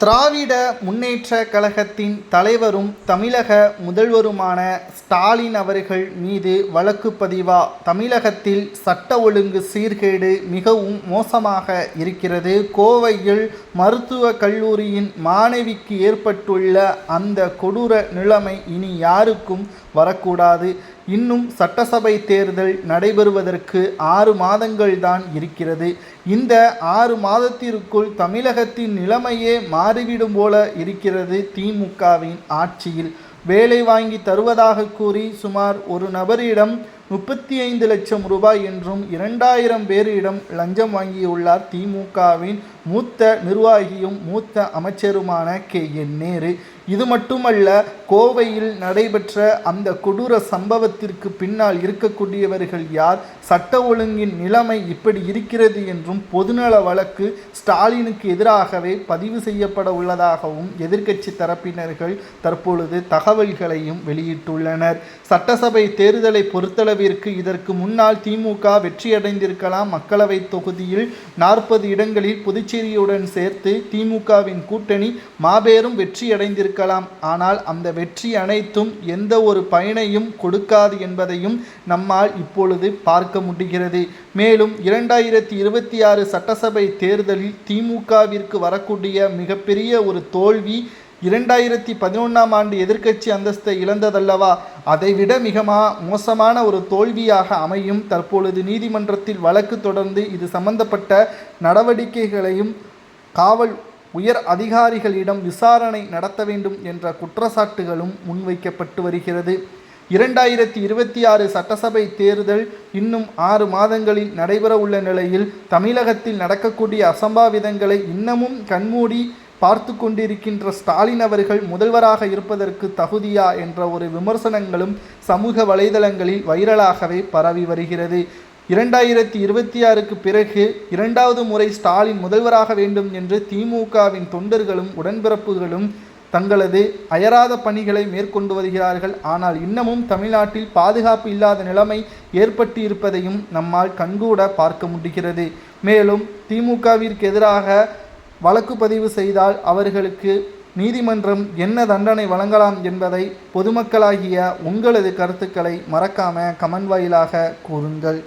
திராவிட முன்னேற்றக் கழகத்தின் தலைவரும் தமிழக முதல்வருமான ஸ்டாலின் அவர்கள் மீது வழக்கு பதிவா? தமிழகத்தில் சட்ட ஒழுங்கு சீர்கேடு மிகவும் மோசமாக இருக்கிறது. கோவையில் மருத்துவக் கல்லூரியின் மாணவிக்கு ஏற்பட்டுள்ள அந்த கொடூர நிலைமை இனி யாருக்கும் வரக்கூடாது. இன்னும் சட்டசபை தேர்தல் நடைபெறுவதற்கு 6 மாதங்கள் தான் இருக்கிறது. இந்த 6 மாதத்திற்குள் தமிழகத்தின் நிலைமையே மாறிவிடும் போல இருக்கிறது. திமுகவின் ஆட்சியில் வேலை வாங்கி தருவதாக கூறி சுமார் ஒரு நபரிடம் 35 லட்சம் ரூபாய் என்றும் 2000 பேரிடம் லஞ்சம் வாங்கியுள்ளார் திமுகவின் மூத்த நிர்வாகியும் மூத்த அமைச்சருமான KN நேரு. இது மட்டுமல்ல, கோவையில் நடைபெற்ற அந்த கொடூர சம்பவத்திற்கு பின்னால் இருக்கக்கூடியவர்கள் யார், சட்ட ஒழுங்கின் நிலைமை இப்படி இருக்கிறது என்றும் பொதுநல வழக்கு ஸ்டாலினுக்கு எதிராகவே பதிவு செய்யப்பட உள்ளதாகவும் எதிர்க்கட்சி தரப்பினர்கள் தற்பொழுது தகவல்களையும் வெளியிட்டுள்ளனர். சட்டசபை தேர்தலை பொறுத்தளவிற்கு இதற்கு முன்னால் திமுக வெற்றியடைந்திருக்கலாம். மக்களவை தொகுதியில் 40 இடங்களில் புதுச்சேரியுடன் சேர்த்து திமுகவின் கூட்டணி மாபெரும் வெற்றியடைந்திருக்கலாம். ஆனால் அந்த வெற்றி அனைத்தும் எந்த ஒரு பயனையும் கொடுக்காது என்பதையும் நம்மால் இப்பொழுது பார்க்க முடிகிறது. மேலும் 2026 சட்டசபை தேர்தலில் திமுகவிற்கு வரக்கூடிய மிகப்பெரிய ஒரு தோல்வி 2011ஆம் ஆண்டு எதிர்க்கட்சி அந்தஸ்தை இழந்ததல்லவா, அதைவிட மிக மோசமான ஒரு தோல்வியாக அமையும். தற்பொழுது நீதிமன்றத்தில் வழக்கு தொடர்ந்து இது சம்பந்தப்பட்ட நடவடிக்கைகளையும் காவல் உயர் அதிகாரிகளிடம் விசாரணை நடத்த வேண்டும் என்ற குற்றச்சாட்டுகளும் முன்வைக்கப்பட்டு வருகிறது. 2026 சட்டசபை தேர்தல் இன்னும் 6 மாதங்களில் நடைபெற உள்ள நிலையில் தமிழகத்தில் நடக்கக்கூடிய அசம்பாவிதங்களை இன்னமும் கண்மூடி பார்த்து கொண்டிருக்கின்ற ஸ்டாலின் அவர்கள் முதல்வராக இருப்பதற்கு தகுதியா என்ற ஒரு விமர்சனங்களும் சமூக வலைதளங்களில் வைரலாகவே பரவி வருகிறது. 2026க்கு பிறகு 2வது முறை ஸ்டாலின் முதல்வராக வேண்டும் என்று திமுகவின் தொண்டர்களும் உடன்பிறப்புகளும் தங்களது அயராத பணிகளை மேற்கொண்டு வருகிறார்கள். ஆனால் இன்னமும் தமிழ்நாட்டில் பாதுகாப்பு இல்லாத நிலைமை ஏற்பட்டு இருப்பதையும் நம்மால் கண்கூட பார்க்க முடிகிறது. மேலும் திமுகவிற்கு எதிராக வழக்கு பதிவு செய்தால் அவர்களுக்கு நீதிமன்றம் என்ன தண்டனை வழங்கலாம் என்பதை பொதுமக்களாகிய உங்களது கருத்துக்களை மறக்காம கமெண்ட் வாயிலாக கூறுங்கள்.